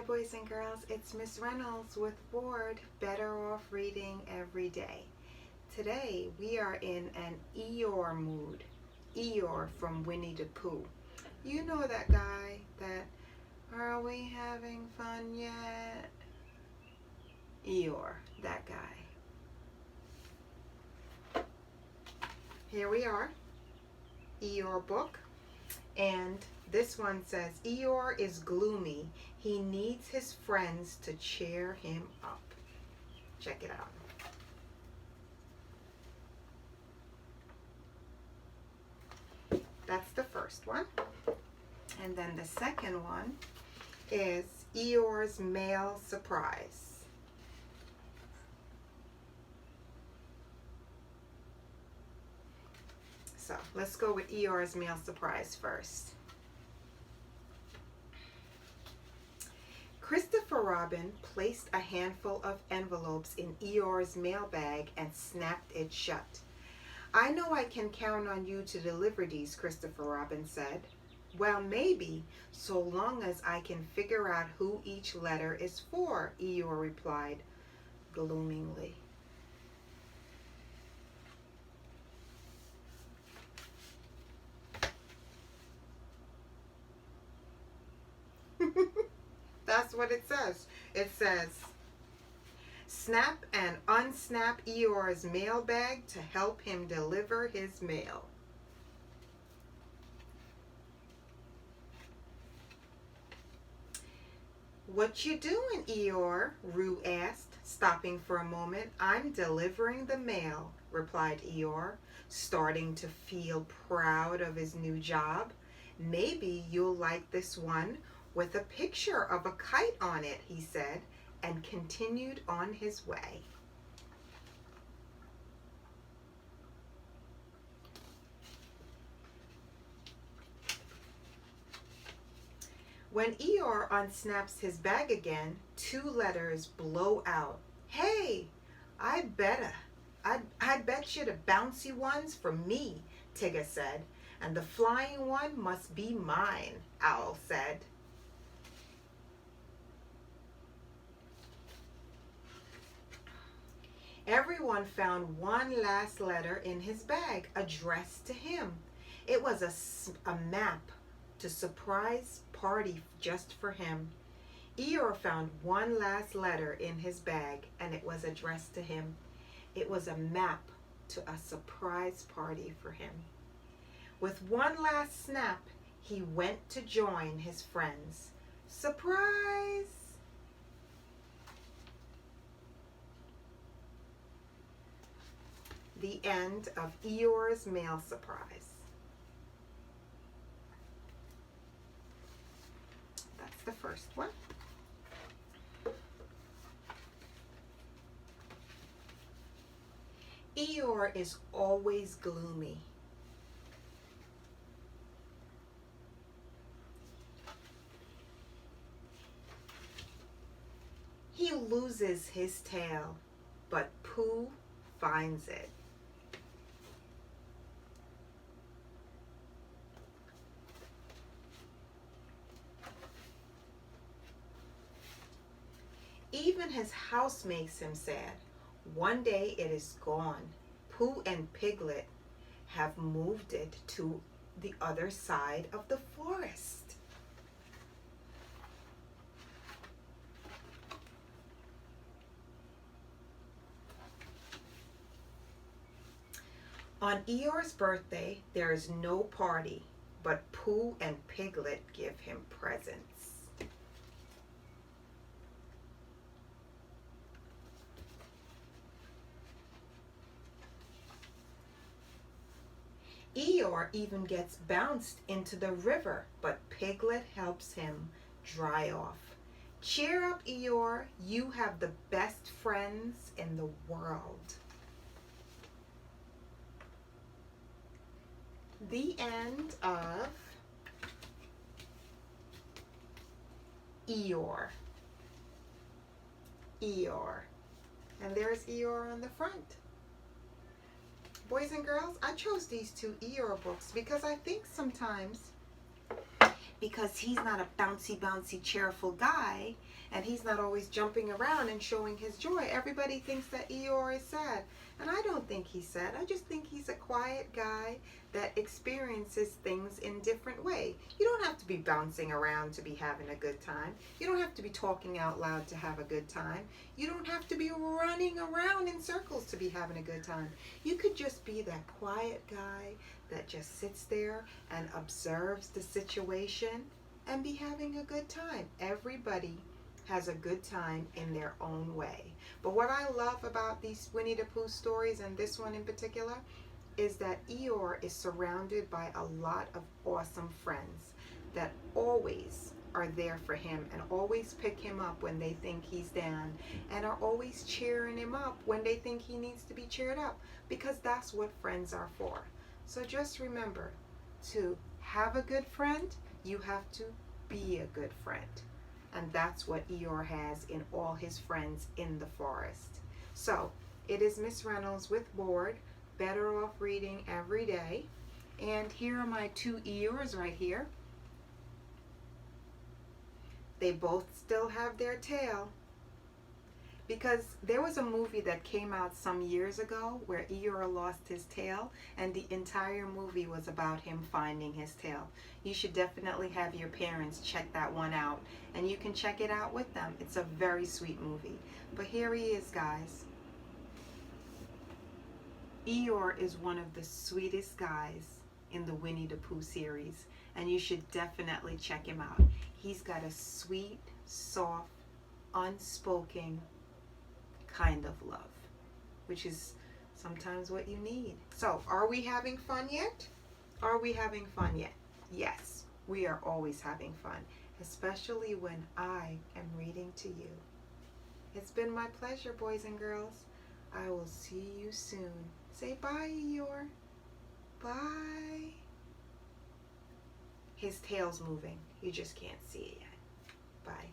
Hi boys and girls, it's Miss Reynolds with B.O.R.E.D, Better Off Reading Every Day. Today we are in an Eeyore mood. Eeyore from Winnie the Pooh. You know that guy that, are we having fun yet? Eeyore, that guy. Here we are, Eeyore book. And this one says, Eeyore is gloomy. He needs his friends to cheer him up. Check it out. That's the first one. And then the second one is Eeyore's Mail Surprise. So let's go with Eeyore's Mail Surprise first. Christopher Robin placed a handful of envelopes in Eeyore's mailbag and snapped it shut. I know I can count on you to deliver these, Christopher Robin said. Well, maybe, so long as I can figure out who each letter is for, Eeyore replied gloomingly. That's what it says. It says, snap and unsnap Eeyore's mailbag to help him deliver his mail. What you doing, Eeyore? Roo asked, stopping for a moment. I'm delivering the mail, replied Eeyore, starting to feel proud of his new job. Maybe you'll like this one with a picture of a kite on it, he said, and continued on his way. When Eeyore unsnaps his bag again, 2 letters blow out. Hey, I'd bet you the bouncy one's for me, Tigger said, and the flying one must be mine, Owl said. Everyone found one last letter in his bag, addressed to him. It was a map to surprise party just for him. Eeyore found one last letter in his bag, and it was addressed to him. It was a map to a surprise party for him. With one last snap, he went to join his friends. Surprise! The end of Eeyore's Mail Surprise. That's the first one. Eeyore is always gloomy. He loses his tail, but Pooh finds it. Even his house makes him sad. One day it is gone. Pooh and Piglet have moved it to the other side of the forest. On Eeyore's birthday, there is no party, but Pooh and Piglet give him presents. Eeyore even gets bounced into the river, but Piglet helps him dry off. Cheer up, Eeyore. You have the best friends in the world. The end of Eeyore. Eeyore. And there's Eeyore on the front. Boys and girls, I chose these 2 Eeyore books because I think sometimes because he's not a bouncy, bouncy, cheerful guy, and he's not always jumping around and showing his joy. Everybody thinks that Eeyore is sad, and I don't think he's sad. I just think he's a quiet guy that experiences things in different way. You don't have to be bouncing around to be having a good time. You don't have to be talking out loud to have a good time. You don't have to be running around in circles to be having a good time. You could just be that quiet guy that just sits there and observes the situation and be having a good time. Everybody has a good time in their own way. But what I love about these Winnie the Pooh stories, and this one in particular, is that Eeyore is surrounded by a lot of awesome friends that always are there for him and always pick him up when they think he's down, and are always cheering him up when they think he needs to be cheered up, because that's what friends are for. So just remember, to have a good friend, you have to be a good friend. And that's what Eeyore has in all his friends in the forest. So it is Miss Reynolds with B.O.R.E.D, Better Off Reading Every Day. And here are my two Eeyores right here. They both still have their tail. Because there was a movie that came out some years ago where Eeyore lost his tail, and the entire movie was about him finding his tail. You should definitely have your parents check that one out, and you can check it out with them. It's a very sweet movie. But here he is, guys. Eeyore is one of the sweetest guys in the Winnie the Pooh series, and you should definitely check him out. He's got a sweet, soft, unspoken kind of love, which is sometimes what you need. So, are we having fun yet? Are we having fun yet? Yes, we are always having fun, especially when I am reading to you. It's been my pleasure, boys and girls. I will see you soon. Say bye, Eeyore. Bye. His tail's moving. You just can't see it yet. Bye.